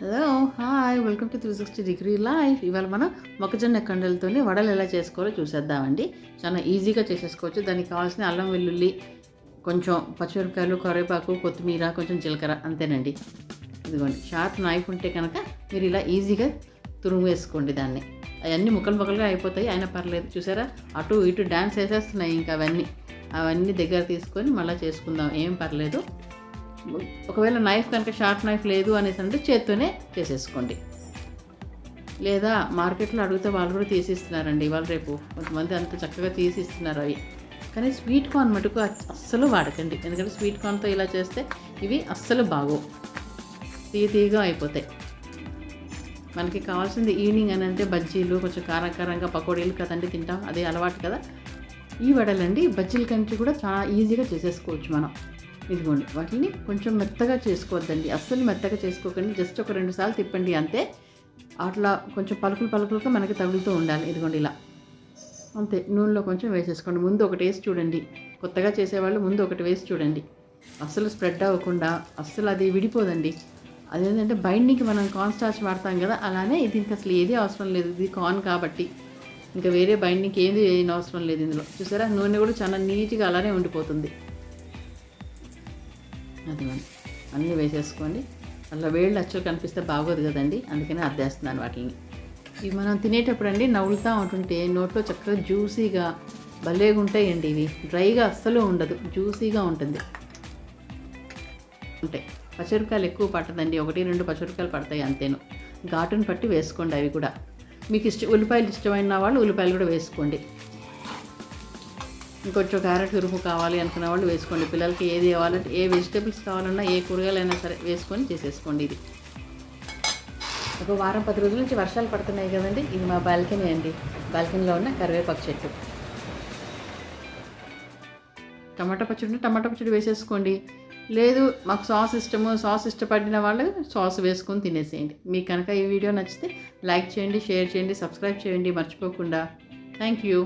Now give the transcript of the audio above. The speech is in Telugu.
Hello hi welcome to 360 life. ఇవాళ మనం మొక్కజొన్న కండలతో వడలు ఎలా చేసుకోవాలో చూసేద్దామండి. చాలా ఈజీగా చేసేసుకోవచ్చు. దానికి కావాల్సిన అల్లం వెల్లుల్లి, కొంచెం పచ్చిమిరపకాయలు, కరివేపాకు, కొత్తిమీర, కొంచెం జీలకర్ర, అంతేనండి. ఇదిగోండి, షార్ప్ నైఫ్ ఉంటే కనుక మీరు ఇలా ఈజీగా తురుము వేసుకోండి. దాన్ని అవన్నీ ముక్కలు ముక్కలుగా అయిపోతాయి, అయినా పర్లేదు. చూసారా, అటు ఇటు డ్యాన్స్ వేసేస్తున్నాయి. ఇంకా అవన్నీ దగ్గర తీసుకొని మళ్ళీ చేసుకుందాం, ఏం పర్లేదు. ఒకవేళ నైఫ్ కనుక షార్ప్ నైఫ్ లేదు అనేసి అంటే చేత్తోనే చేసేసుకోండి. లేదా మార్కెట్లో అడిగితే వాళ్ళు కూడా తీసిస్తున్నారండి ఇవాళ రేపు. కొంతమంది అంత చక్కగా తీసిస్తున్నారు అవి. కానీ స్వీట్ కార్న్ మటుకు అస్సలు వాడకండి, ఎందుకంటే స్వీట్ కార్న్తో ఇలా చేస్తే ఇవి అస్సలు బాగోవు, తీయగా అయిపోతాయి. మనకి కావాల్సింది ఈవినింగ్ అని అంటే బజ్జీలు, కొంచెం కారంగా పకోడీలు కదండి తింటాం, అదే అలవాటు కదా. ఈ వడలండి బజ్జీల కంటే కూడా చాలా ఈజీగా చేసేసుకోవచ్చు మనం. ఇదిగోండి, వాటిని కొంచెం మెత్తగా చేసుకోవద్దండి, అస్సలు మెత్తగా చేసుకోకండి. జస్ట్ ఒక 2 సార్లు తిప్పండి అంతే. అట్లా కొంచెం పలుకులుగా మనకి తగులుతూ ఉండాలి. ఇదిగోండి ఇలా అంతే. నూనెలో కొంచెం వేసేసుకోండి. ముందు ఒకటి వేసి చూడండి, కొత్తగా చేసేవాళ్ళు ముందు ఒకటి వేసి చూడండి. అస్సలు స్ప్రెడ్ అవ్వకుండా, అస్సలు అది విడిపోదండి. అదేంటంటే బైండింగ్కి మనం కార్న్ స్టార్చ్ వాడతాం కదా, అలానే దీనికి అసలు ఏది అవసరం లేదు. ఇది కార్న్ కాబట్టి ఇంకా వేరే బైండింగ్కి ఏది అవసరం లేదు ఇందులో. చూసారా, నూనె కూడా చాలా నీట్గా అలానే ఉండిపోతుంది. అది అన్నీ వేసేసుకోండి. అలా వేళ్ళు అచ్చులు కనిపిస్తే బాగోదు కదండి, అందుకని అద్దేస్తున్నాను వాటిని. ఇవి మనం తినేటప్పుడు అండి నవ్వులుతూ ఉంటుంటే నోట్లో చక్కగా జ్యూసీగా భలేగా ఉంటాయండి. ఇవి డ్రైగా అస్సలు ఉండదు, జ్యూసీగా ఉంటుంది. ఉంటాయి. పచ్చిమిరపకాయలు ఎక్కువ పట్టదండి, 1-2 పచ్చిమిరపకాయలు పడతాయి అంతేను. ఘాటును పట్టి వేసుకోండి. అవి కూడా మీకు ఉల్లిపాయలు ఇష్టమైన వాళ్ళు ఉల్లిపాయలు కూడా వేసుకోండి. ఇంకొంచెం క్యారెట్ తురుము కావాలి అనుకున్న వాళ్ళు వేసుకోండి. పిల్లలకి ఏది కావాలంటే, ఏ వెజిటేబుల్స్ కావాలన్నా, ఏ కూరగాయలైనా సరే వేసుకొని చేసేసుకోండి. ఇది ఒక వారం 10 రోజుల నుంచి వర్షాలు పడుతున్నాయి కదండి. ఇది మా బాల్కనీ అండి, బాల్కనీలో ఉన్న కరివేపాకు చెట్టు. టమాటా పచ్చడి వేసేసుకోండి. లేదు మాకు సాస్ ఇష్టము, సాస్ ఇష్టపడిన వాళ్ళు సాస్ వేసుకొని తినేసేయండి. మీకు కనుక ఈ వీడియో నచ్చితే లైక్ చేయండి, షేర్ చేయండి, సబ్స్క్రైబ్ చేయండి మర్చిపోకుండా. Thank you.